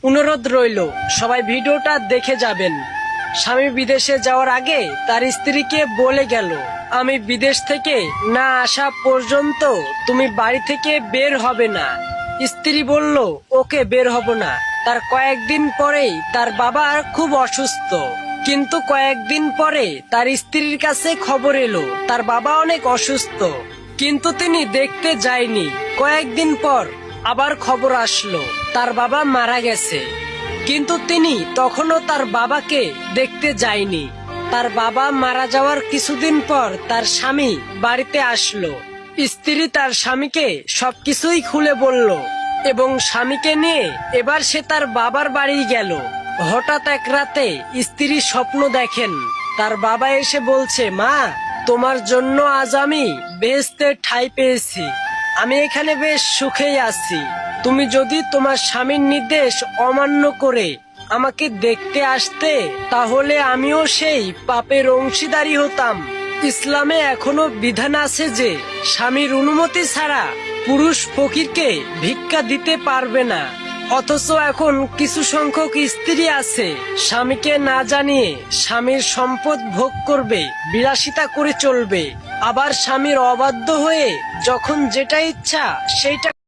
অনুরোধ রইল সবাই ভিডিওটা দেখে যাবেন। স্বামী বিদেশে যাওয়ার আগে তার স্ত্রীকে বলে গেল, আমি বিদেশ থেকে না আসা পর্যন্ত তুমি বাড়ি থেকে বের হবে না। স্ত্রী বলল, ওকে, বের হব না। তার কয়েকদিন পরেই তার বাবা খুব অসুস্থ। কিন্তু কয়েকদিন পরে তার স্ত্রীর কাছে খবর এলো তার বাবা অনেক অসুস্থ, কিন্তু তিনি দেখতে যায়নি। কয়েকদিন পর আবার খবর আসলো তার বাবা মারা গেছে, কিন্তু তিনি তখনও তার বাবাকে দেখতে যায়নি। তার বাবা মারা যাওয়ার কিছুদিন পর তার স্বামী বাড়িতে আসলো। স্ত্রী তার স্বামীকে সবকিছুই খুলে বলল এবং স্বামীকে নিয়ে এবার সে তার বাবার বাড়ি গেল। হঠাৎ এক রাতে স্ত্রী স্বপ্ন দেখেন তার বাবা এসে বলছে, মা, তোমার জন্য আজ আমি বেহেশতে ঠাঁই পেয়েছি। আমি এখানে বেশ সুখেই আছি। তুমি যদি তোমার স্বামীর নির্দেশ অমান্য করে আমাকে দেখতে আসতে, তাহলে আমিও সেই পাপের অংশীদারি হতাম। ইসলামে এখনো বিধান আছে যে স্বামীর অনুমতি ছাড়া পুরুষ ফকিরকে ভিক্ষা দিতে পারবে না। অথচ এখন কিছু সংখ্যক স্ত্রী আছে স্বামীকে না জানিয়ে স্বামীর সম্পদ ভোগ করবে, বিলাসিতা করে চলবে। আবার স্বামীর অবাধ্য হয়ে যখন যেটা ইচ্ছা সেইটা